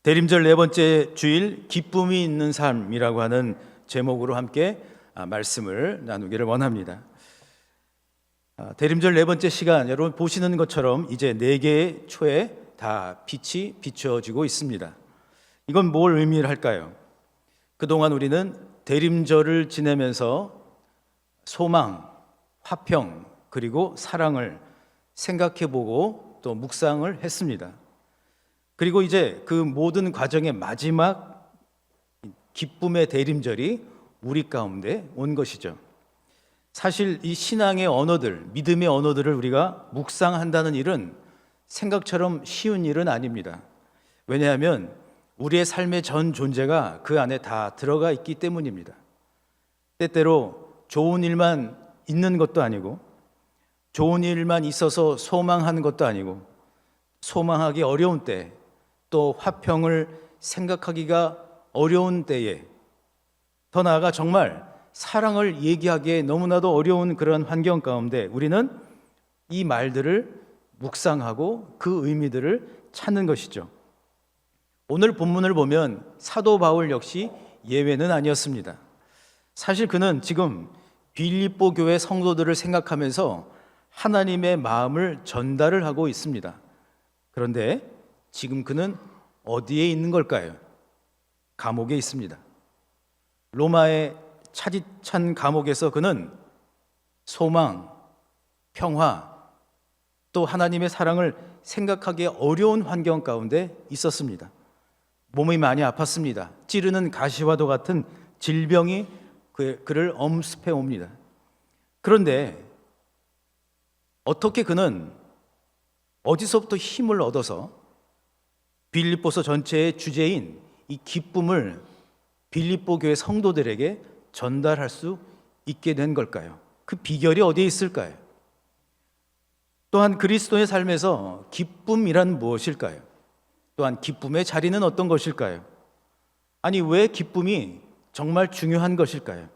대림절 네 번째 주일 기쁨이 있는 삶이라고 하는 제목으로 함께 말씀을 나누기를 원합니다. 대림절 네 번째 시간, 여러분 보시는 것처럼 이제 네 개의 초에 다 빛이 비추어지고 있습니다. 이건 뭘 의미를 할까요? 그동안 우리는 대림절을 지내면서 소망, 화평, 그리고 사랑을 생각해보고 또 묵상을 했습니다. 그리고 이제 그 모든 과정의 마지막 기쁨의 대림절이 우리 가운데 온 것이죠. 사실 이 신앙의 언어들, 믿음의 언어들을 우리가 묵상한다는 일은 생각처럼 쉬운 일은 아닙니다. 왜냐하면 우리의 삶의 전 존재가 그 안에 다 들어가 있기 때문입니다. 때때로 좋은 일만 있는 것도 아니고, 좋은 일만 있어서 소망하는 것도 아니고, 소망하기 어려운 때, 또 화평을 생각하기가 어려운 때에, 더 나아가 정말 사랑을 얘기하기에 너무나도 어려운 그런 환경 가운데 우리는 이 말들을 묵상하고 그 의미들을 찾는 것이죠. 오늘 본문을 보면 사도 바울 역시 예외는 아니었습니다. 사실 그는 지금 빌립보 교회 성도들을 생각하면서 하나님의 마음을 전달을 하고 있습니다. 그런데 지금 그는 어디에 있는 걸까요? 감옥에 있습니다. 로마의 차디찬 감옥에서 그는 소망, 평화, 또 하나님의 사랑을 생각하기 어려운 환경 가운데 있었습니다. 몸이 많이 아팠습니다. 찌르는 가시와도 같은 질병이 그를 엄습해 옵니다. 그런데 어떻게 그는 어디서부터 힘을 얻어서 빌립보서 전체의 주제인 이 기쁨을 빌립보 교회 성도들에게 전달할 수 있게 된 걸까요? 그 비결이 어디에 있을까요? 또한 그리스도의 삶에서 기쁨이란 무엇일까요? 또한 기쁨의 자리는 어떤 것일까요? 아니, 왜 기쁨이 정말 중요한 것일까요?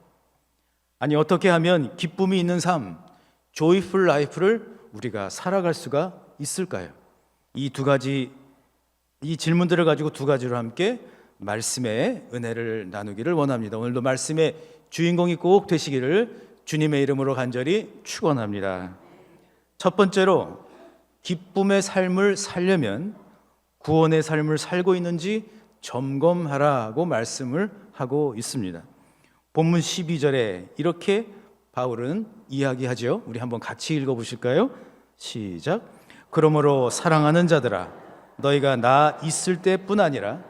아니, 어떻게 하면 기쁨이 있는 삶, joyful life를 우리가 살아갈 수가 있을까요? 이 질문들을 가지고 두 가지로 함께 말씀의 은혜를 나누기를 원합니다. 오늘도 말씀의 주인공이 꼭 되시기를 주님의 이름으로 간절히 축원합니다. 첫 번째로 기쁨의 삶을 살려면 구원의 삶을 살고 있는지 점검하라고 말씀을 하고 있습니다. 본문 12절에 이렇게 바울은 이야기하죠. 우리 한번 같이 읽어보실까요? 시작. 그러므로 사랑하는 자들아, 너희가 나 있을 때뿐 아니라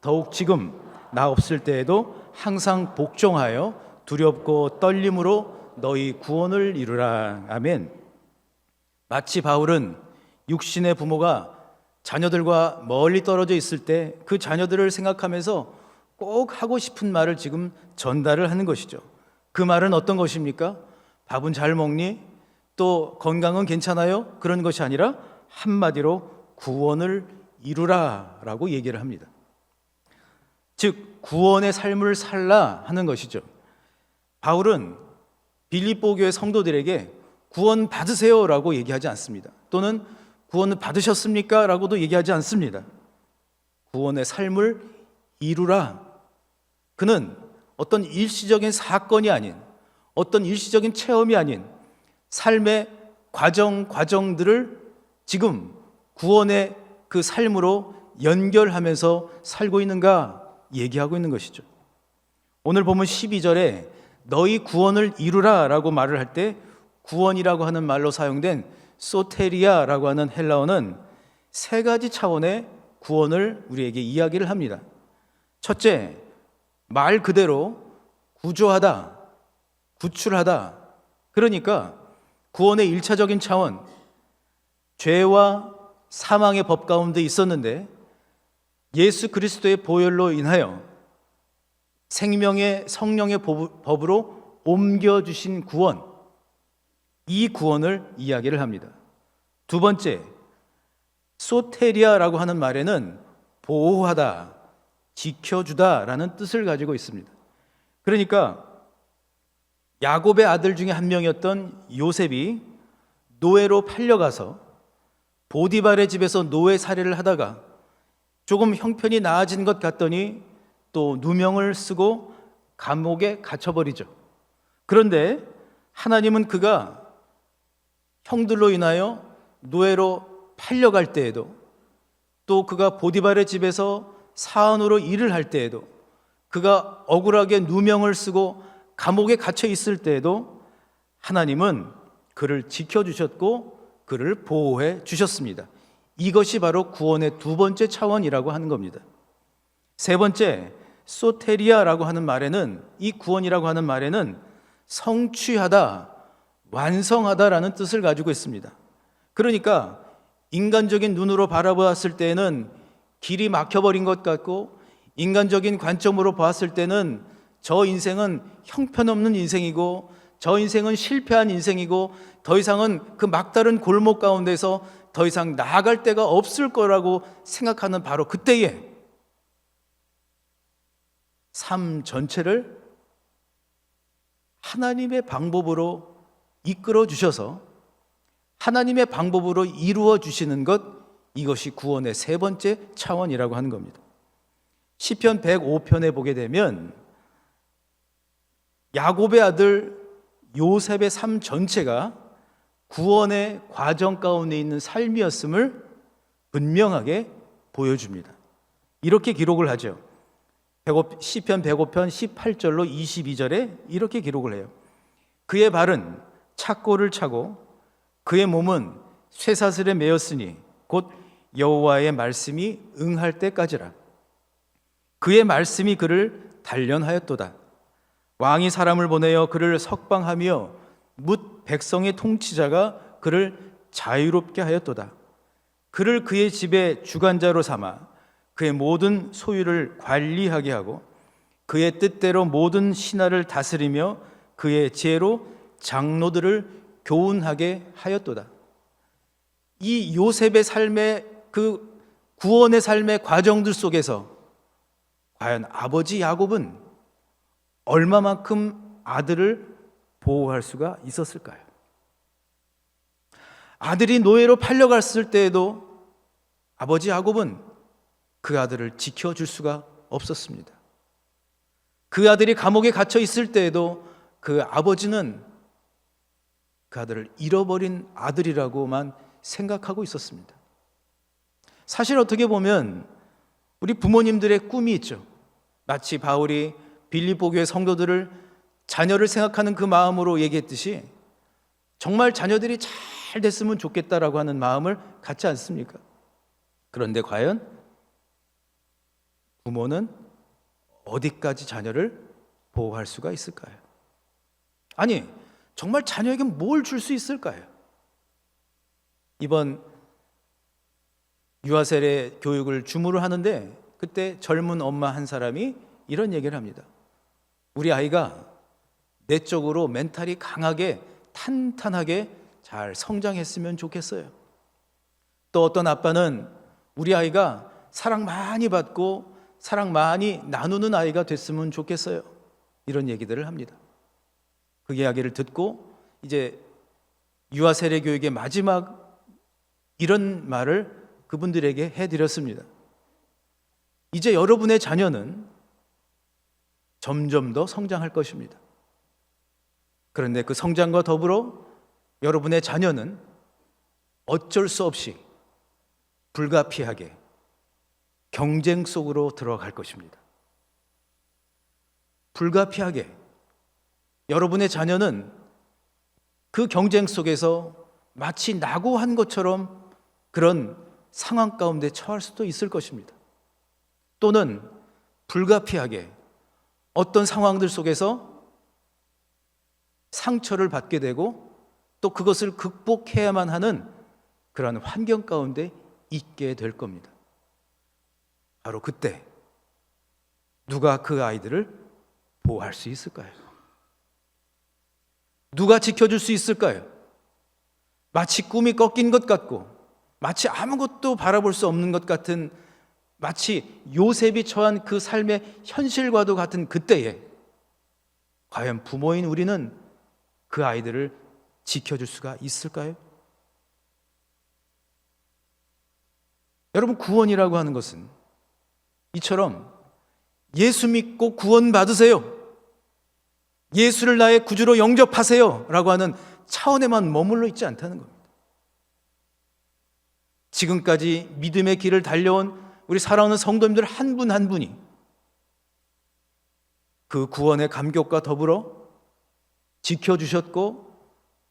더욱 지금 나 없을 때에도 항상 복종하여 두렵고 떨림으로 너희 구원을 이루라. 아멘. 마치 바울은 육신의 부모가 자녀들과 멀리 떨어져 있을 때 그 자녀들을 생각하면서 꼭 하고 싶은 말을 지금 전달을 하는 것이죠. 그 말은 어떤 것입니까? 밥은 잘 먹니? 또 건강은 괜찮아요? 그런 것이 아니라 한마디로 구원을 이루라 라고 얘기를 합니다. 즉 구원의 삶을 살라 하는 것이죠. 바울은 빌립보 교회 성도들에게 구원 받으세요 라고 얘기하지 않습니다. 또는 구원을 받으셨습니까? 라고도 얘기하지 않습니다. 구원의 삶을 이루라. 그는 어떤 일시적인 사건이 아닌, 어떤 일시적인 체험이 아닌 삶의 과정들을 지금 구원의 그 삶으로 연결하면서 살고 있는가 얘기하고 있는 것이죠. 오늘 보면 12절에 너희 구원을 이루라 라고 말을 할 때 구원이라고 하는 말로 사용된 소테리아라고 하는 헬라어는 세 가지 차원의 구원을 우리에게 이야기를 합니다. 첫째, 말 그대로 구조하다, 구출하다. 그러니까 구원의 1차적인 차원, 죄와 사망의 법 가운데 있었는데 예수 그리스도의 보혈로 인하여 생명의 성령의 법으로 옮겨주신 구원, 이 구원을 이야기를 합니다. 두 번째, 소테리아라고 하는 말에는 보호하다, 지켜주다라는 뜻을 가지고 있습니다. 그러니까 야곱의 아들 중에 한 명이었던 요셉이 노예로 팔려가서 보디발의 집에서 노예 살이를 하다가 조금 형편이 나아진 것 같더니 또 누명을 쓰고 감옥에 갇혀버리죠. 그런데 하나님은 그가 형들로 인하여 노예로 팔려갈 때에도, 또 그가 보디발의 집에서 사원으로 일을 할 때에도, 그가 억울하게 누명을 쓰고 감옥에 갇혀 있을 때에도 하나님은 그를 지켜주셨고 그를 보호해 주셨습니다. 이것이 바로 구원의 두 번째 차원이라고 하는 겁니다. 세 번째, 소테리아라고 하는 말에는, 이 구원이라고 하는 말에는 성취하다, 완성하다라는 뜻을 가지고 있습니다. 그러니까 인간적인 눈으로 바라보았을 때는 길이 막혀버린 것 같고, 인간적인 관점으로 보았을 때는 저 인생은 형편없는 인생이고, 저 인생은 실패한 인생이고, 더 이상은 그 막다른 골목 가운데서 더 이상 나아갈 데가 없을 거라고 생각하는 바로 그때에 삶 전체를 하나님의 방법으로 이끌어 주셔서 하나님의 방법으로 이루어 주시는 것, 이것이 구원의 세 번째 차원이라고 하는 겁니다. 시편 105편에 보게 되면 야곱의 아들 요셉의 삶 전체가 구원의 과정 가운데 있는 삶이었음을 분명하게 보여줍니다. 이렇게 기록을 하죠. 시편 105편 18절로 22절에 이렇게 기록을 해요. 그의 발은 착고를 차고 그의 몸은 쇠사슬에 매였으니 곧 여호와의 말씀이 응할 때까지라. 그의 말씀이 그를 단련하였도다. 왕이 사람을 보내어 그를 석방하며 뭇 백성의 통치자가 그를 자유롭게 하였도다. 그를 그의 집의 주관자로 삼아 그의 모든 소유를 관리하게 하고 그의 뜻대로 모든 신하를 다스리며 그의 지혜로 장로들을 교훈하게 하였도다. 이 요셉의 삶의 그 구원의 삶의 과정들 속에서 과연 아버지 야곱은 얼마만큼 아들을 보호할 수가 있었을까요? 아들이 노예로 팔려갔을 때에도 아버지 야곱은 그 아들을 지켜줄 수가 없었습니다. 그 아들이 감옥에 갇혀 있을 때에도 그 아버지는 그 아들을 잃어버린 아들이라고만 생각하고 있었습니다. 사실 어떻게 보면 우리 부모님들의 꿈이 있죠. 마치 바울이 빌립보 교회 성도들을 자녀를 생각하는 그 마음으로 얘기했듯이 정말 자녀들이 잘 됐으면 좋겠다라고 하는 마음을 갖지 않습니까? 그런데 과연 부모는 어디까지 자녀를 보호할 수가 있을까요? 아니, 정말 자녀에게 뭘 줄 수 있을까요? 이번 유아세례 교육을 줌으로 하는데 그때 젊은 엄마 한 사람이 이런 얘기를 합니다. 우리 아이가 내적으로 멘탈이 강하게 탄탄하게 잘 성장했으면 좋겠어요. 또 어떤 아빠는 우리 아이가 사랑 많이 받고 사랑 많이 나누는 아이가 됐으면 좋겠어요. 이런 얘기들을 합니다. 그 이야기를 듣고 이제 유아 세례 교육의 마지막 이런 말을 그분들에게 해드렸습니다. 이제 여러분의 자녀는 점점 더 성장할 것입니다. 그런데 그 성장과 더불어 여러분의 자녀는 어쩔 수 없이 불가피하게 경쟁 속으로 들어갈 것입니다. 불가피하게 여러분의 자녀는 그 경쟁 속에서 마치 낙오한 것처럼 그런 상황 가운데 처할 수도 있을 것입니다. 또는 불가피하게 어떤 상황들 속에서 상처를 받게 되고 또 그것을 극복해야만 하는 그런 환경 가운데 있게 될 겁니다. 바로 그때 누가 그 아이들을 보호할 수 있을까요? 누가 지켜줄 수 있을까요? 마치 꿈이 꺾인 것 같고 마치 아무것도 바라볼 수 없는 것 같은, 마치 요셉이 처한 그 삶의 현실과도 같은 그때에 과연 부모인 우리는 그 아이들을 지켜줄 수가 있을까요? 여러분, 구원이라고 하는 것은 이처럼 예수 믿고 구원 받으세요, 예수를 나의 구주로 영접하세요 라고 하는 차원에만 머물러 있지 않다는 겁니다. 지금까지 믿음의 길을 달려온 우리 사랑하는 성도님들 한 분 한 분이 그 구원의 감격과 더불어 지켜주셨고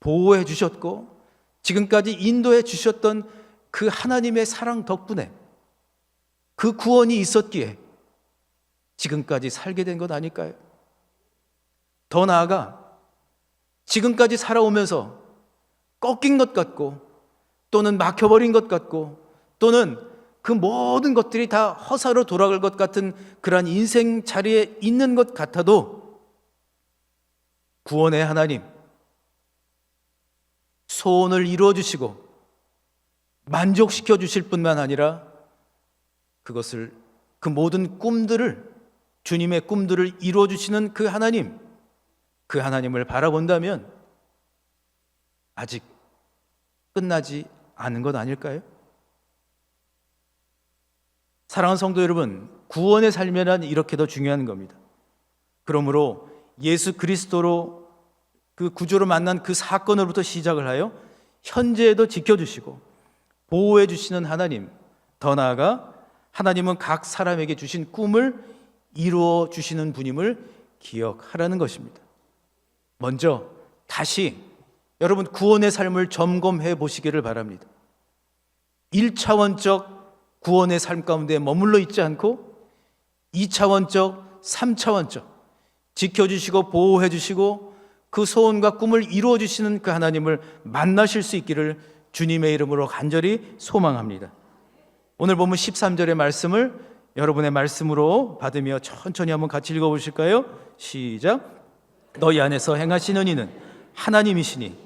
보호해 주셨고 지금까지 인도해 주셨던 그 하나님의 사랑 덕분에 그 구원이 있었기에 지금까지 살게 된 것 아닐까요? 더 나아가 지금까지 살아오면서 꺾인 것 같고 또는 막혀버린 것 같고 또는 그 모든 것들이 다 허사로 돌아갈 것 같은 그러한 인생 자리에 있는 것 같아도 구원의 하나님 소원을 이루어 주시고 만족시켜 주실 뿐만 아니라 그것을 그 모든 꿈들을 주님의 꿈들을 이루어 주시는 그 하나님을 바라본다면 아직 끝나지 않은 것 아닐까요? 사랑하는 성도 여러분, 구원의 삶이란 이렇게 더 중요한 겁니다. 그러므로 예수 그리스도로 그 구주로 만난 그 사건으로부터 시작을 하여 현재에도 지켜주시고 보호해 주시는 하나님, 더 나아가 하나님은 각 사람에게 주신 꿈을 이루어 주시는 분임을 기억하라는 것입니다. 먼저 다시 여러분 구원의 삶을 점검해 보시기를 바랍니다. 1차원적 구원의 삶 가운데 머물러 있지 않고 2차원적, 3차원적 지켜주시고 보호해 주시고 그 소원과 꿈을 이루어 주시는 그 하나님을 만나실 수 있기를 주님의 이름으로 간절히 소망합니다. 오늘 본문 13절의 말씀을 여러분의 말씀으로 받으며 천천히 한번 같이 읽어보실까요? 시작. 너희 안에서 행하시는 이는 하나님이시니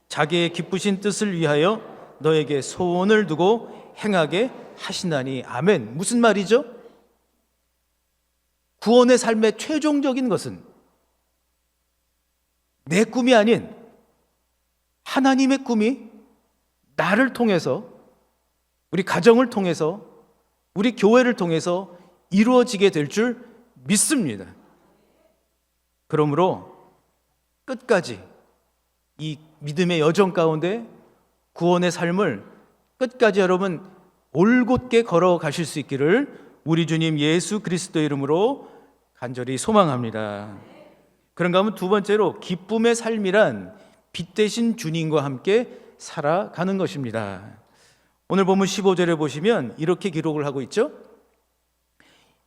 자기의 기쁘신 뜻을 위하여 너에게 소원을 두고 행하게 하시나니. 아멘. 무슨 말이죠? 구원의 삶의 최종적인 것은 내 꿈이 아닌 하나님의 꿈이 나를 통해서, 우리 가정을 통해서, 우리 교회를 통해서 이루어지게 될 줄 믿습니다. 그러므로 끝까지 이 믿음의 여정 가운데 구원의 삶을 끝까지 여러분 올곧게 걸어가실 수 있기를 우리 주님 예수 그리스도의 이름으로 간절히 소망합니다. 그런가 하면 두 번째로 기쁨의 삶이란 빛 대신 주님과 함께 살아가는 것입니다. 오늘 본문 15절에 보시면 이렇게 기록을 하고 있죠.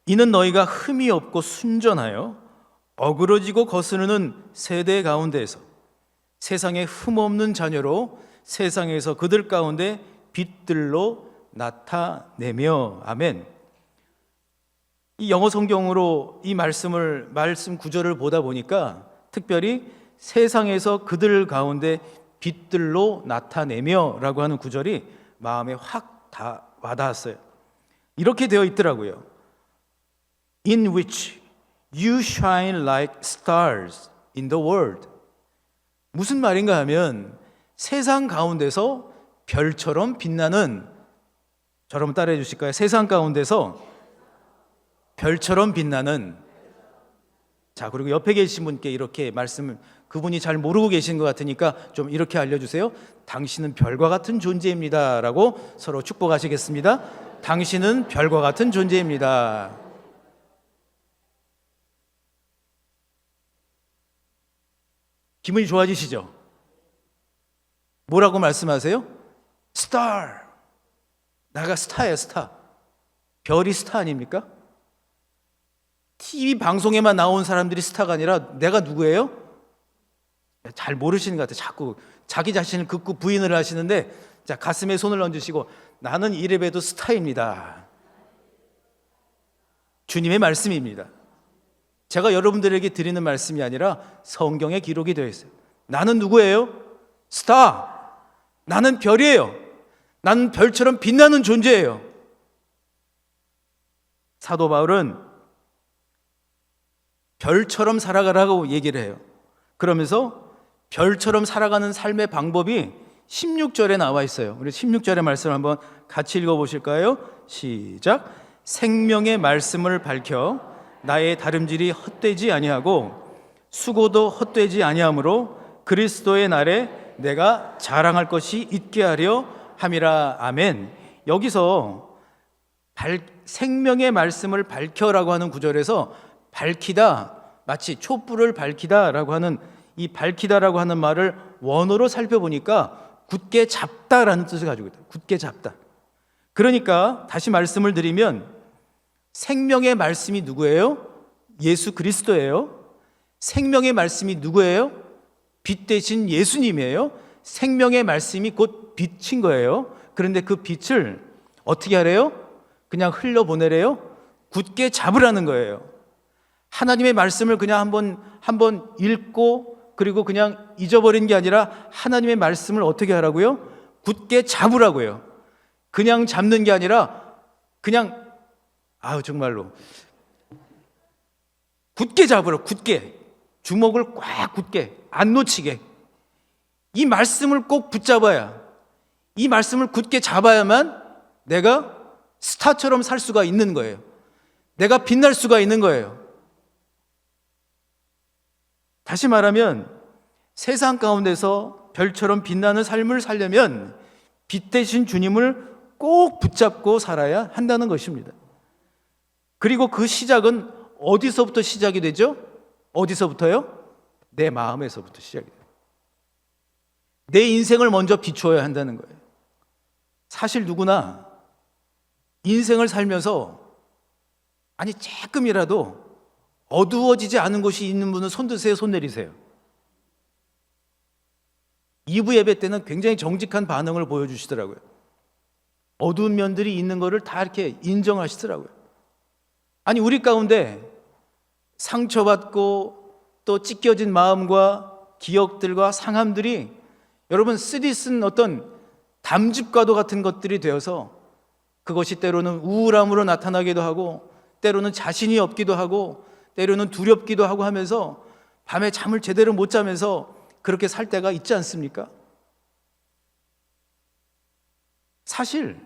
이는 너희가 흠이 없고 순전하여 어그러지고 거스르는 세대 가운데에서 세상에 흠없는 자녀로 세상에서 그들 가운데 빛들로 나타내며. 아멘. 이 영어 성경으로 이 말씀 구절을 보다 보니까 특별히 세상에서 그들 가운데 빛들로 나타내며 라고 하는 구절이 마음에 확 다 와닿았어요. 이렇게 되어 있더라고요. In which you shine like stars in the world. 무슨 말인가 하면 세상 가운데서 별처럼 빛나는, 저러면 따라해 주실까요? 세상 가운데서 별처럼 빛나는. 자, 그리고 옆에 계신 분께 이렇게 말씀을, 그분이 잘 모르고 계신 것 같으니까 좀 이렇게 알려주세요. 당신은 별과 같은 존재입니다 라고 서로 축복하시겠습니다. 당신은 별과 같은 존재입니다. 기분이 좋아지시죠? 뭐라고 말씀하세요? 스타. 나가 스타예요, 스타. 별이 스타 아닙니까? TV 방송에만 나온 사람들이 스타가 아니라 내가 누구예요? 잘 모르시는 것 같아요. 자꾸 자기 자신을 극구 부인을 하시는데, 자, 가슴에 손을 얹으시고 나는 이래봬도 스타입니다. 주님의 말씀입니다. 제가 여러분들에게 드리는 말씀이 아니라 성경에 기록이 되어 있어요. 나는 누구예요? 스타. 나는 별이에요. 나는 별처럼 빛나는 존재예요. 사도 바울은 별처럼 살아가라고 얘기를 해요. 그러면서 별처럼 살아가는 삶의 방법이 16절에 나와 있어요. 우리 16절의 말씀을 한번 같이 읽어보실까요? 시작. 생명의 말씀을 밝혀 나의 다름질이 헛되지 아니하고 수고도 헛되지 아니하므로 그리스도의 날에 내가 자랑할 것이 있게 하려 함이라. 아멘. 여기서 생명의 말씀을 밝혀라고 하는 구절에서 밝히다, 마치 촛불을 밝히다라고 하는 이 밝히다라고 하는 말을 원어로 살펴보니까 굳게 잡다라는 뜻을 가지고 있다. 굳게 잡다. 그러니까 다시 말씀을 드리면 생명의 말씀이 누구예요? 예수 그리스도예요. 생명의 말씀이 누구예요? 빛 대신 예수님이에요. 생명의 말씀이 곧 빛인 거예요. 그런데 그 빛을 어떻게 하래요? 그냥 흘려보내래요? 굳게 잡으라는 거예요. 하나님의 말씀을 그냥 한번 읽고 그리고 그냥 잊어버린 게 아니라 하나님의 말씀을 어떻게 하라고요? 굳게 잡으라고요. 그냥 잡는 게 아니라 그냥 정말로 굳게 잡으라. 굳게 주먹을 꽉 굳게 안 놓치게. 이 말씀을 꼭 붙잡아야, 이 말씀을 굳게 잡아야만 내가 스타처럼 살 수가 있는 거예요. 내가 빛날 수가 있는 거예요. 다시 말하면 세상 가운데서 별처럼 빛나는 삶을 살려면 빛 대신 주님을 꼭 붙잡고 살아야 한다는 것입니다. 그리고 그 시작은 어디서부터 시작이 되죠? 어디서부터요? 내 마음에서부터 시작이 돼요. 내 인생을 먼저 비추어야 한다는 거예요. 사실 누구나 인생을 살면서 조금이라도 어두워지지 않은 곳이 있는 분은 손 드세요, 손 내리세요. 2부 예배 때는 굉장히 정직한 반응을 보여주시더라고요. 어두운 면들이 있는 거를 다 이렇게 인정하시더라고요. 우리 가운데 상처받고 또 찢겨진 마음과 기억들과 상함들이 여러분 쓰디쓴 어떤 담즙과도 같은 것들이 되어서 그것이 때로는 우울함으로 나타나기도 하고 때로는 자신이 없기도 하고 때로는 두렵기도 하고 하면서 밤에 잠을 제대로 못 자면서 그렇게 살 때가 있지 않습니까? 사실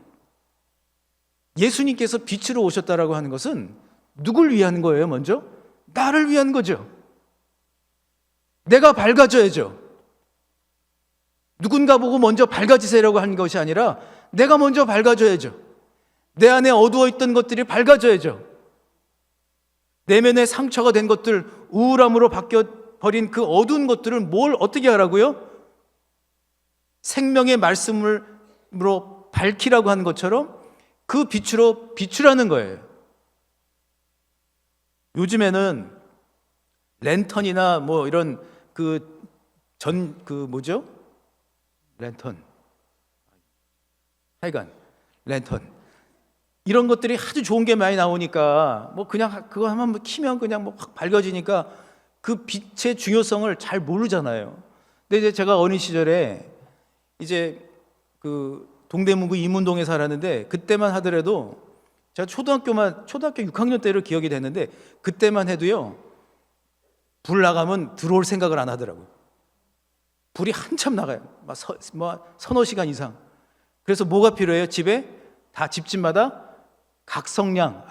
예수님께서 빛으로 오셨다라고 하는 것은 누굴 위한 거예요? 먼저 나를 위한 거죠. 내가 밝아져야죠. 누군가 보고 먼저 밝아지세요라고 하는 것이 아니라 내가 먼저 밝아져야죠. 내 안에 어두워 있던 것들이 밝아져야죠. 내면에 상처가 된 것들, 우울함으로 바뀌어버린 그 어두운 것들을 뭘 어떻게 하라고요? 생명의 말씀으로 밝히라고 하는 것처럼 그 빛으로 비추라는 거예요. 요즘에는 랜턴이나 이런 랜턴. 하여간 랜턴. 이런 것들이 아주 좋은 게 많이 나오니까 그냥 그거 한번 키면 그냥 확 밝아지니까 그 빛의 중요성을 잘 모르잖아요. 근데 이제 제가 어린 시절에 이제 그 동대문구 이문동에 살았는데 그때만 하더라도 제가 초등학교 6학년 때를 기억이 되는데 그때만 해도요 불 나가면 들어올 생각을 안 하더라고요. 불이 한참 나가요. 서너 시간 이상. 그래서 뭐가 필요해요? 집집마다 각성량,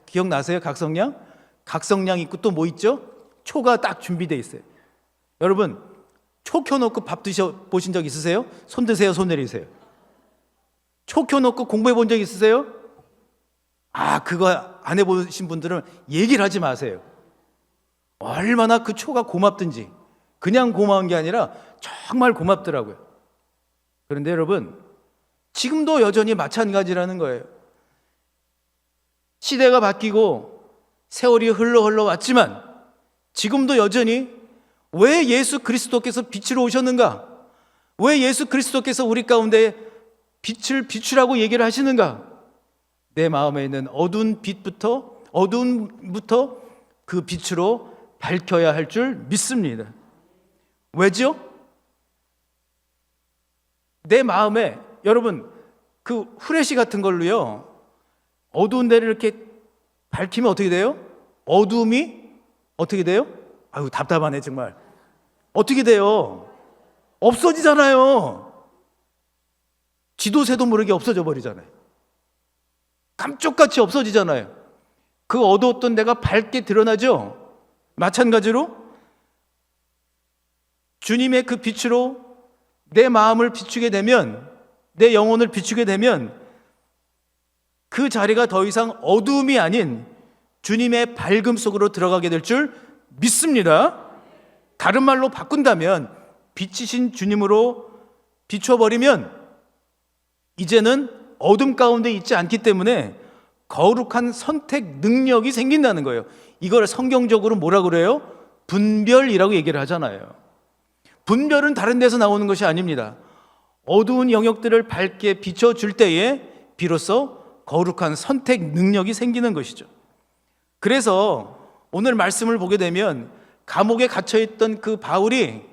기억나세요? 각성량 있고 또 뭐 있죠? 초가 딱 준비되어 있어요. 여러분, 초 켜놓고 밥 드셔보신 적 있으세요? 손 드세요, 손 내리세요. 초 켜놓고 공부해 본 적 있으세요? 그거 안 해보신 분들은 얘기를 하지 마세요. 얼마나 그 초가 고맙든지. 그냥 고마운 게 아니라 정말 고맙더라고요. 그런데 여러분, 지금도 여전히 마찬가지라는 거예요. 시대가 바뀌고 세월이 흘러 왔지만 지금도 여전히 왜 예수 그리스도께서 빛으로 오셨는가? 왜 예수 그리스도께서 우리 가운데 빛을 비추라고 얘기를 하시는가? 내 마음에 있는 어두움부터 그 빛으로 밝혀야 할 줄 믿습니다. 왜죠? 내 마음에 여러분 그 후레쉬 같은 걸로요 어두운 데를 이렇게 밝히면 어떻게 돼요? 어두움이 어떻게 돼요? 답답하네 정말. 어떻게 돼요? 없어지잖아요. 지도 새도 모르게 없어져 버리잖아요. 감쪽같이 없어지잖아요. 그 어두웠던 데가 밝게 드러나죠. 마찬가지로 주님의 그 빛으로 내 마음을 비추게 되면, 내 영혼을 비추게 되면 그 자리가 더 이상 어두움이 아닌 주님의 밝음 속으로 들어가게 될 줄 믿습니다. 다른 말로 바꾼다면 빛이신 주님으로 비춰버리면 이제는 어둠 가운데 있지 않기 때문에 거룩한 선택 능력이 생긴다는 거예요. 이걸 성경적으로 뭐라 그래요? 분별이라고 얘기를 하잖아요. 분별은 다른 데서 나오는 것이 아닙니다. 어두운 영역들을 밝게 비춰줄 때에 비로소 거룩한 선택 능력이 생기는 것이죠. 그래서 오늘 말씀을 보게 되면 감옥에 갇혀있던 그 바울이,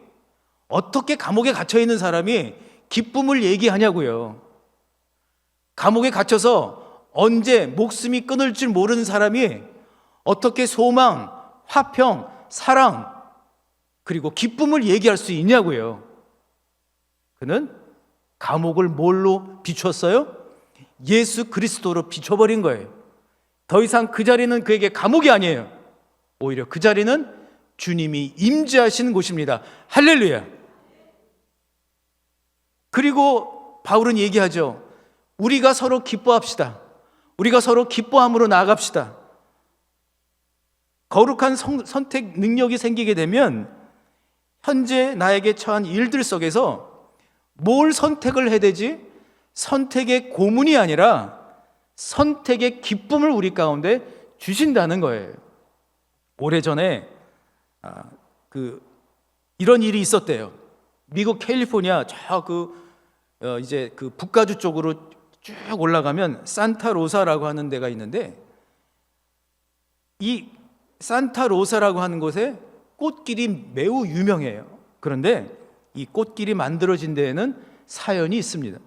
어떻게 감옥에 갇혀있는 사람이 기쁨을 얘기하냐고요. 감옥에 갇혀서 언제 목숨이 끊을 줄 모르는 사람이 어떻게 소망, 화평, 사랑, 그리고 기쁨을 얘기할 수 있냐고요. 그는 감옥을 뭘로 비추었어요? 예수 그리스도로 비춰버린 거예요. 더 이상 그 자리는 그에게 감옥이 아니에요. 오히려 그 자리는 주님이 임재하시는 곳입니다. 할렐루야. 그리고 바울은 얘기하죠. 우리가 서로 기뻐합시다. 우리가 서로 기뻐함으로 나아갑시다. 거룩한 선택 능력이 생기게 되면 현재 나에게 처한 일들 속에서 뭘 선택을 해야 되지? 선택의 고문이 아니라 선택의 기쁨을 우리 가운데 주신다는 거예요. 오래전에 이런 일이 있었대요. 미국 캘리포니아 이제 그 북가주 쪽으로 쭉 올라가면 산타로사라고 하는 데가 있는데, 이 산타로사라고 하는 곳에 꽃길이 매우 유명해요. 그런데 이 꽃길이 만들어진 데에는 사연이 있습니다.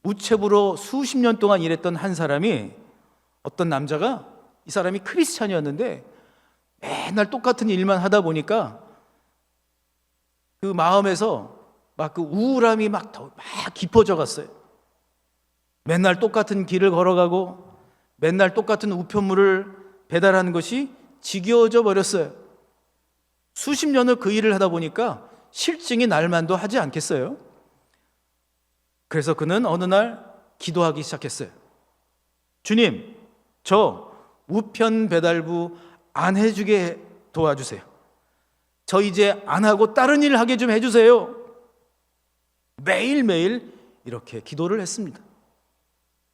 우체부로 수십 년 동안 일했던 한 사람이, 어떤 남자가, 이 사람이 크리스찬이었는데 맨날 똑같은 일만 하다 보니까 그 마음에서 막 그 우울함이 막 깊어져 갔어요. 맨날 똑같은 길을 걸어가고 맨날 똑같은 우편물을 배달하는 것이 지겨워져 버렸어요. 수십 년을 그 일을 하다 보니까 실증이 날만도 하지 않겠어요? 그래서 그는 어느 날 기도하기 시작했어요. 주님, 저 우편 배달부 안 해주게 도와주세요. 저 이제 안 하고 다른 일 하게 좀 해주세요. 매일매일 이렇게 기도를 했습니다.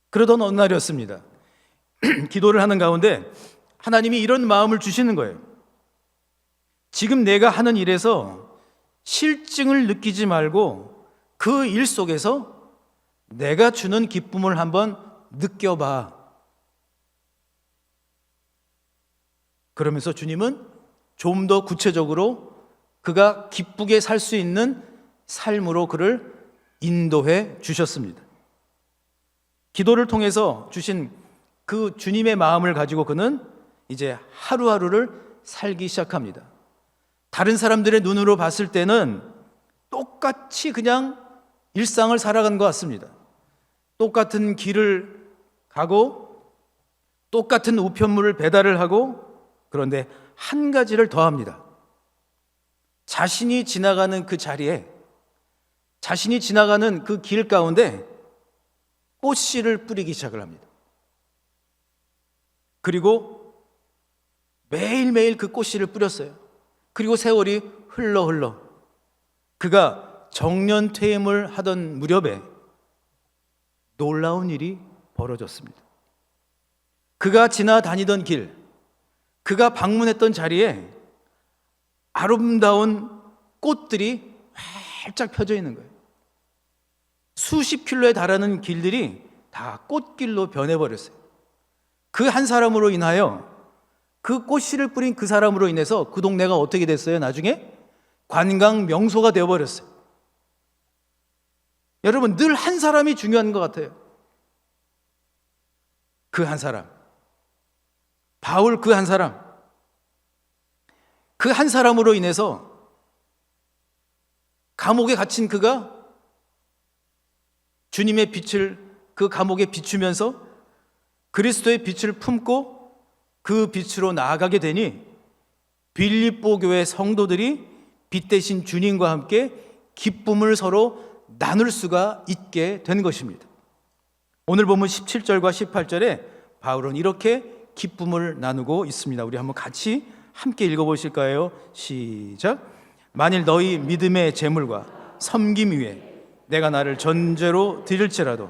그러던 어느 날이었습니다. 기도를 하는 가운데 하나님이 이런 마음을 주시는 거예요. 지금 내가 하는 일에서 실증을 느끼지 말고 그 일 속에서 내가 주는 기쁨을 한번 느껴봐. 그러면서 주님은 좀 더 구체적으로 그가 기쁘게 살 수 있는 삶으로 그를 인도해 주셨습니다. 기도를 통해서 주신 그 주님의 마음을 가지고 그는 이제 하루하루를 살기 시작합니다. 다른 사람들의 눈으로 봤을 때는 똑같이 그냥 일상을 살아간 것 같습니다. 똑같은 길을 가고 똑같은 우편물을 배달을 하고, 그런데 한 가지를 더합니다. 자신이 지나가는 그 자리에, 자신이 지나가는 그 길 가운데 꽃씨를 뿌리기 시작을 합니다. 그리고 매일매일 그 꽃씨를 뿌렸어요. 그리고 세월이 흘러 그가 정년퇴임을 하던 무렵에 놀라운 일이 벌어졌습니다. 그가 지나다니던 길, 그가 방문했던 자리에 아름다운 꽃들이 활짝 펴져 있는 거예요. 수십 킬로에 달하는 길들이 다 꽃길로 변해버렸어요. 그 한 사람으로 인하여, 그 꽃씨를 뿌린 그 사람으로 인해서 그 동네가 어떻게 됐어요? 나중에 관광 명소가 되어버렸어요. 여러분, 늘 한 사람이 중요한 것 같아요. 그 한 사람, 바울 그 한 사람, 그 한 사람으로 인해서 감옥에 갇힌 그가 주님의 빛을 그 감옥에 비추면서 그리스도의 빛을 품고 그 빛으로 나아가게 되니 빌립보 교회 성도들이 빛 대신 주님과 함께 기쁨을 서로 나눌 수가 있게 된 것입니다. 오늘 본문 17절과 18절에 바울은 이렇게 기쁨을 나누고 있습니다. 우리 한번 같이 함께 읽어보실까요? 시작. 만일 너희 믿음의 재물과 섬김 위에 내가 나를 전제로 드릴지라도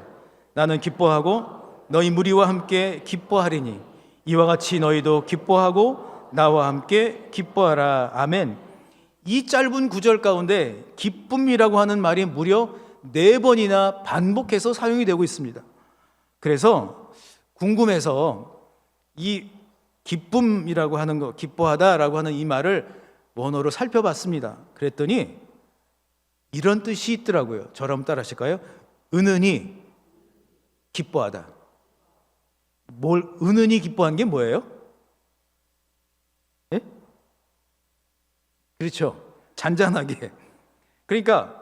나는 기뻐하고 너희 무리와 함께 기뻐하리니 이와 같이 너희도 기뻐하고 나와 함께 기뻐하라. 아멘. 이 짧은 구절 가운데 기쁨이라고 하는 말이 무려 4번이나 반복해서 사용이 되고 있습니다. 그래서 궁금해서 이 기쁨이라고 하는 거, 기뻐하다라고 하는 이 말을 원어로 살펴봤습니다. 그랬더니 이런 뜻이 있더라고요. 저를 한번 따라 하실까요? 은은히 기뻐하다. 은은히 기뻐한 게 뭐예요? 예? 그렇죠. 잔잔하게. 그러니까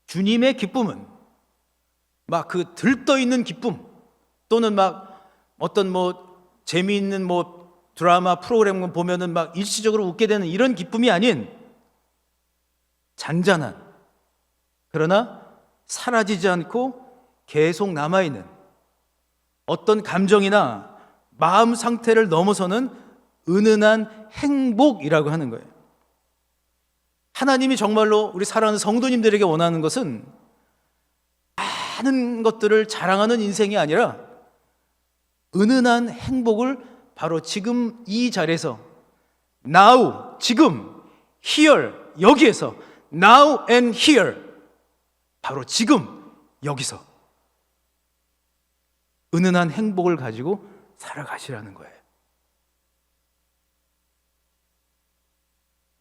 주님의 기쁨은 막 그 들떠 있는 기쁨, 또는 막 어떤 재미있는 드라마 프로그램 보면은 막 일시적으로 웃게 되는 이런 기쁨이 아닌 잔잔한, 그러나 사라지지 않고 계속 남아있는 어떤 감정이나 마음 상태를 넘어서는 은은한 행복이라고 하는 거예요. 하나님이 정말로 우리 사랑하는 성도님들에게 원하는 것은 많은 것들을 자랑하는 인생이 아니라 은은한 행복을 바로 지금 이 자리에서 now, 지금, here, 여기에서 now and here, 바로 지금 여기서 은은한 행복을 가지고 살아가시라는 거예요.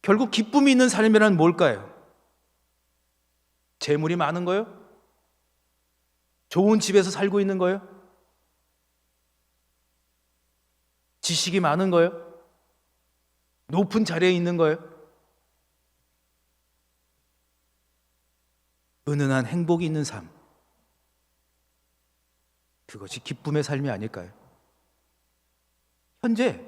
결국 기쁨이 있는 삶이란 뭘까요? 재물이 많은 거요? 좋은 집에서 살고 있는 거요? 지식이 많은 거요? 높은 자리에 있는 거요? 은은한 행복이 있는 삶, 그것이 기쁨의 삶이 아닐까요? 현재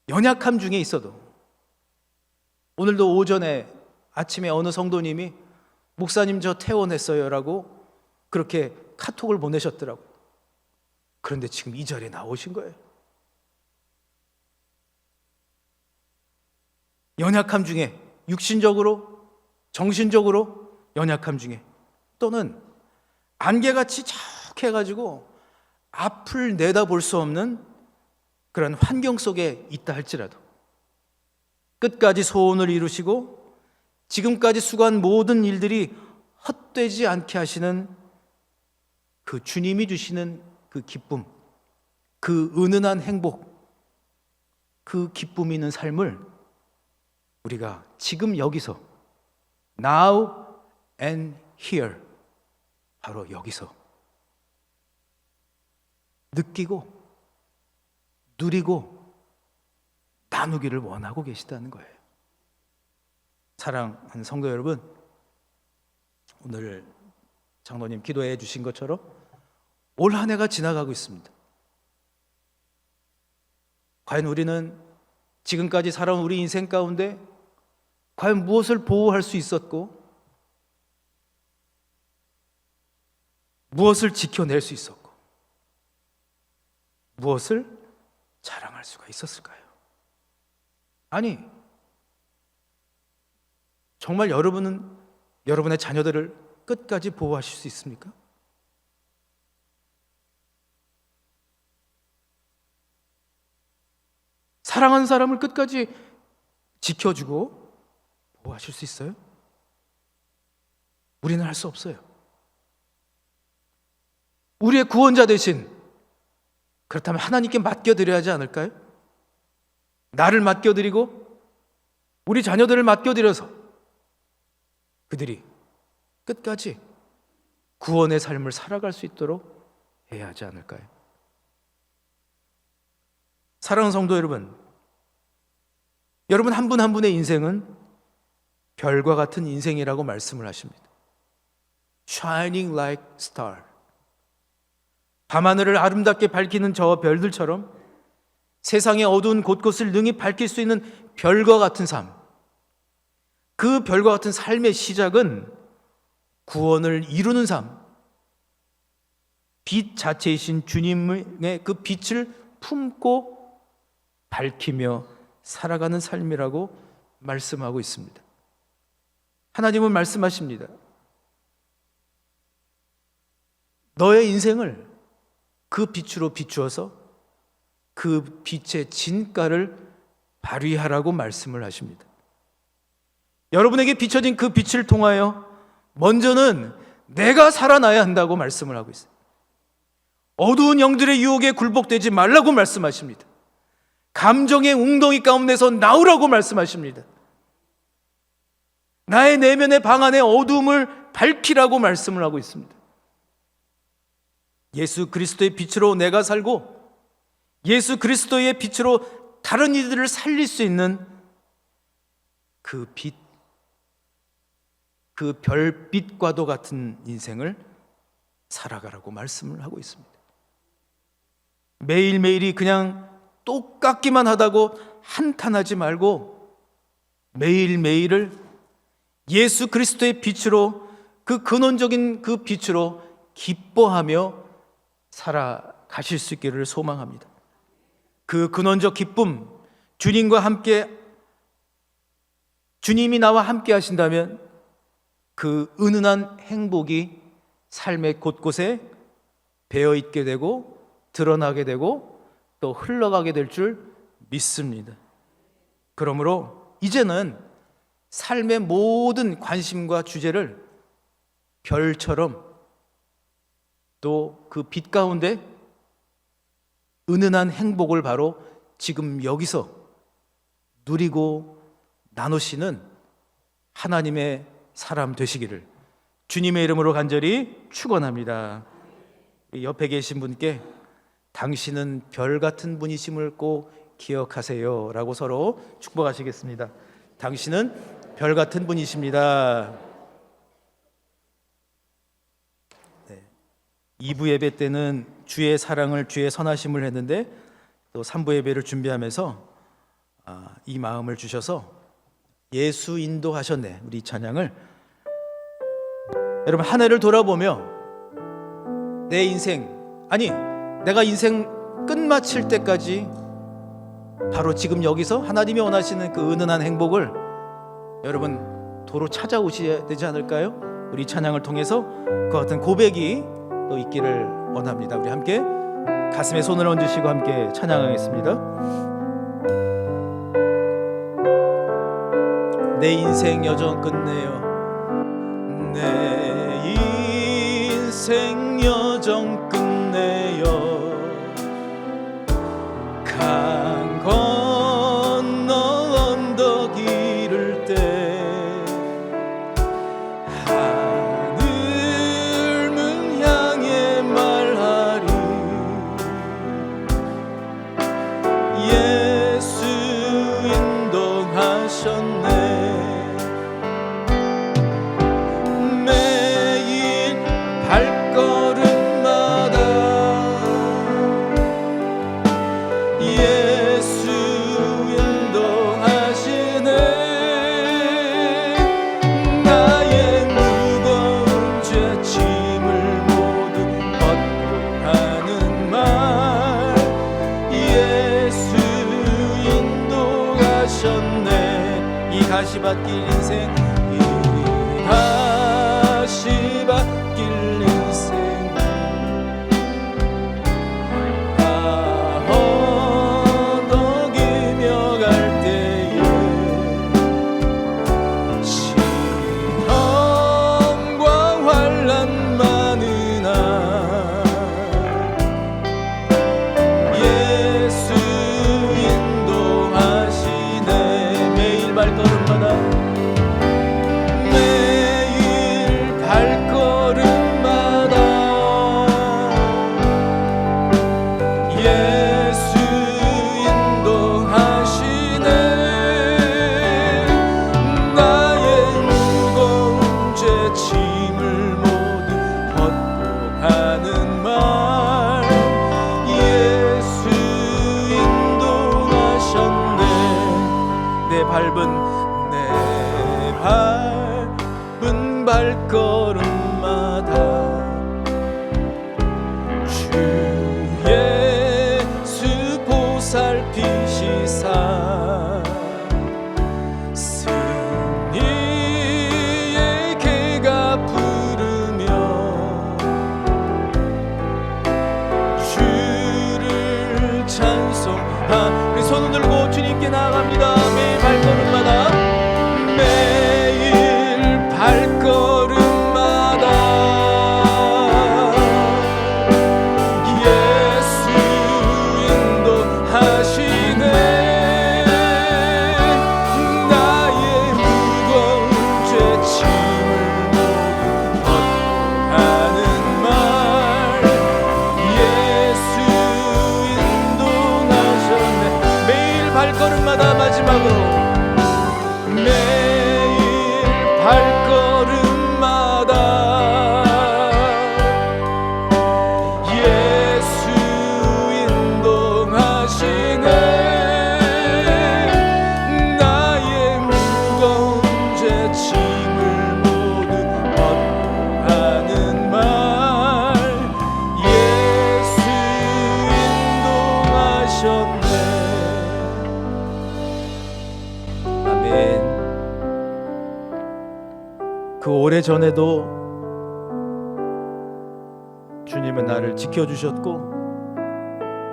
연약함 중에 있어도, 오늘도 오전에 아침에 어느 성도님이 목사님 저 퇴원했어요 라고 그렇게 카톡을 보내셨더라고요. 그런데 지금 이 자리에 나오신 거예요. 연약함 중에, 육신적으로, 정신적으로 연약함 중에, 또는 안개같이 척해가지고 앞을 내다볼 수 없는 그런 환경 속에 있다 할지라도 끝까지 소원을 이루시고 지금까지 수고한 모든 일들이 헛되지 않게 하시는 그 주님이 주시는 그 기쁨, 그 은은한 행복, 그 기쁨이 있는 삶을 우리가 지금 여기서 now and here, 바로 여기서 느끼고 누리고 나누기를 원하고 계시다는 거예요. 사랑하는 성도 여러분, 오늘 장로님 기도해 주신 것처럼 올 한 해가 지나가고 있습니다. 과연 우리는 지금까지 살아온 우리 인생 가운데 과연 무엇을 보호할 수 있었고 무엇을 지켜낼 수 있었고 무엇을 자랑할 수가 있었을까요? 아니, 정말 여러분은 여러분의 자녀들을 끝까지 보호하실 수 있습니까? 사랑하는 사람을 끝까지 지켜주고 보호하실 수 있어요? 우리는 할 수 없어요. 우리의 구원자 대신, 그렇다면 하나님께 맡겨드려야 하지 않을까요? 나를 맡겨드리고 우리 자녀들을 맡겨드려서 그들이 끝까지 구원의 삶을 살아갈 수 있도록 해야 하지 않을까요? 사랑하는 성도 여러분, 여러분 한 분 한 분의 인생은 별과 같은 인생이라고 말씀을 하십니다. Shining like star. 밤하늘을 아름답게 밝히는 저 별들처럼 세상의 어두운 곳곳을 능히 밝힐 수 있는 별과 같은 삶, 그 별과 같은 삶의 시작은 구원을 이루는 삶, 빛 자체이신 주님의 그 빛을 품고 밝히며 살아가는 삶이라고 말씀하고 있습니다. 하나님은 말씀하십니다. 너의 인생을 그 빛으로 비추어서 그 빛의 진가를 발휘하라고 말씀을 하십니다. 여러분에게 비춰진 그 빛을 통하여 먼저는 내가 살아나야 한다고 말씀을 하고 있어요. 어두운 영들의 유혹에 굴복되지 말라고 말씀하십니다. 감정의 웅덩이 가운데서 나오라고 말씀하십니다. 나의 내면의 방 안의 어두움을 밝히라고 말씀을 하고 있습니다. 예수 그리스도의 빛으로 내가 살고 예수 그리스도의 빛으로 다른 이들을 살릴 수 있는 그 빛, 그 별빛과도 같은 인생을 살아가라고 말씀을 하고 있습니다. 매일매일이 그냥 똑같기만 하다고 한탄하지 말고 매일매일을 예수 그리스도의 빛으로, 그 근원적인 그 빛으로 기뻐하며 살아가실 수 있기를 소망합니다. 그 근원적 기쁨, 주님과 함께, 주님이 나와 함께 하신다면 그 은은한 행복이 삶의 곳곳에 배어 있게 되고 드러나게 되고 또 흘러가게 될 줄 믿습니다. 그러므로 이제는 삶의 모든 관심과 주제를 별처럼 또 그 빛 가운데 은은한 행복을 바로 지금 여기서 누리고 나누시는 하나님의 사람 되시기를 주님의 이름으로 간절히 축원합니다. 옆에 계신 분께 당신은 별 같은 분이심을 꼭 기억하세요 라고 서로 축복하시겠습니다. 당신은 별 같은 분이십니다. 2부 예배 때는 주의 사랑을, 주의 선하심을 했는데 또 3부 예배를 준비하면서 이 마음을 주셔서 예수 인도하셨네, 우리 찬양을 여러분 한 해를 돌아보며 내 인생, 아니 내가 인생 끝마칠 때까지 바로 지금 여기서 하나님이 원하시는 그 은은한 행복을 여러분 도로 찾아오셔야 되지 않을까요? 우리 찬양을 통해서 그 같은 고백이 또 있기를 원합니다. 우리 함께 가슴에 손을 얹으시고 함께 찬양하겠습니다. 내 인생 여정 끝내요. 내 인생 여정 끝내요. 강 건너 언덕 이를 때 가시밭길 인생, 이 가시밭길 인생, 언덕이며 갈 때에 시험과 환난 많은 날 예수 인도하시네. 매일 발걸음마다 밟은 내 밟은 발걸음마다 주 예수 보살피시사 승리의 개가 부르며 주를 찬송하. 우리 손을 들고 주님께 나아갑니다. 매일 발걸음마다 매일 발걸음마다 예수 인도하시네. 나의 무거운 죄짐을 모두 벗고 가는 말 예수 인도하셨네. 매일 발걸음마다 마지막으로 매일 발걸음마다 예수 인도하시네. 나의 무거운 죄짐을 모두 벗고 가는 말 예수 인도하셨네. 아멘. 그 오래전에도 주님은 나를 지켜주셨고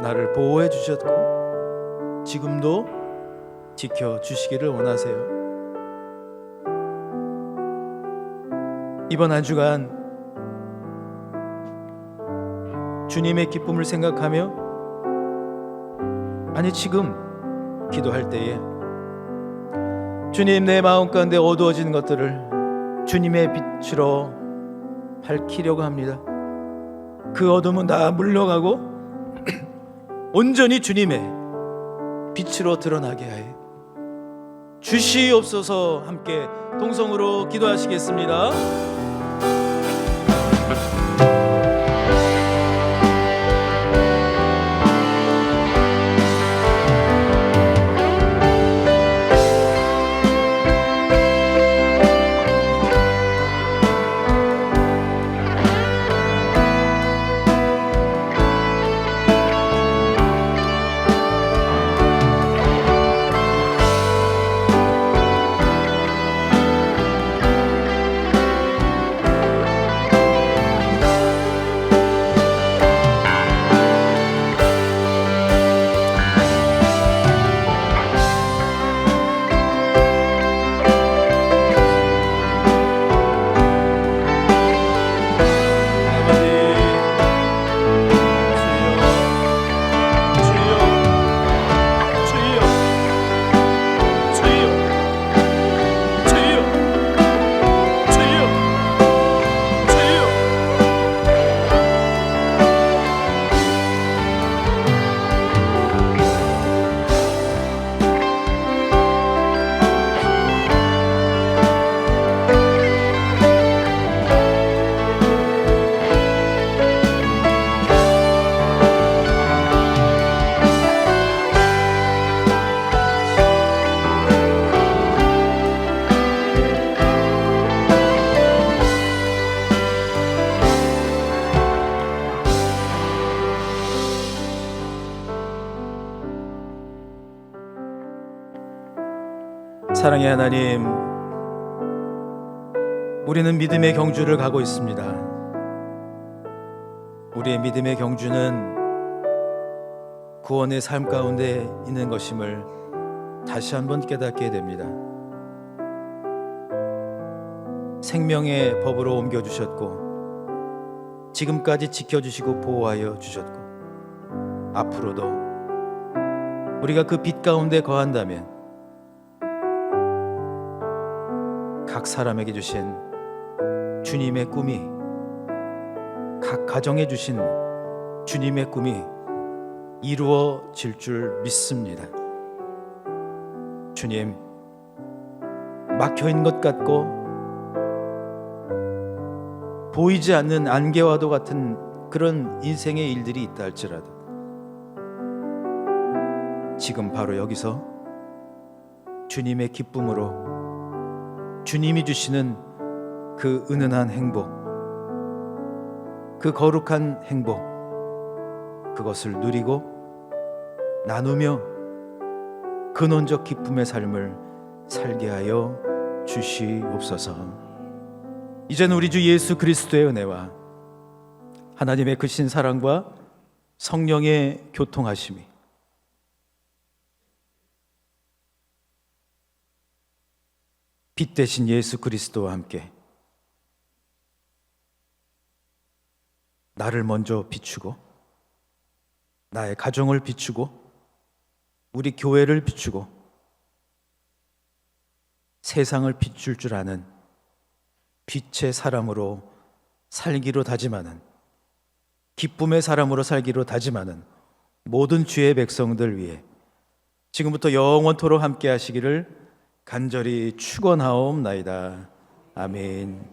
나를 보호해 주셨고 지금도 지켜주시기를 원하세요. 이번 한 주간 주님의 기쁨을 생각하며 아니 지금 기도할 때에 주님, 내 마음 가운데 어두워진 것들을 주님의 빛으로 밝히려고 합니다. 그 어둠은 다 물러가고 온전히 주님의 빛으로 드러나게 하여 주시옵소서. 함께 동성으로 기도하시겠습니다. 사랑의 하나님, 우리는 믿음의 경주를 가고 있습니다. 우리의 믿음의 경주는 구원의 삶 가운데 있는 것임을 다시 한번 깨닫게 됩니다. 생명의 법으로 옮겨주셨고 지금까지 지켜주시고 보호하여 주셨고 앞으로도 우리가 그 빛 가운데 거한다면 각 사람에게 주신 주님의 꿈이, 각 가정에 주신 주님의 꿈이 이루어질 줄 믿습니다. 주님, 막혀있는 것 같고 보이지 않는 안개와도 같은 그런 인생의 일들이 있다 할지라도 지금 바로 여기서 주님의 기쁨으로 주님이 주시는 그 은은한 행복, 그 거룩한 행복, 그것을 누리고 나누며 근원적 기쁨의 삶을 살게 하여 주시옵소서. 이제는 우리 주 예수 그리스도의 은혜와 하나님의 크신 사랑과 성령의 교통하심이 빛 대신 예수 그리스도와 함께 나를 먼저 비추고 나의 가정을 비추고 우리 교회를 비추고 세상을 비출 줄 아는 빛의 사람으로 살기로 다짐하는, 기쁨의 사람으로 살기로 다짐하는 모든 주의 백성들 위해 지금부터 영원토록 함께 하시기를 간절히 축원하옵나이다. 아멘.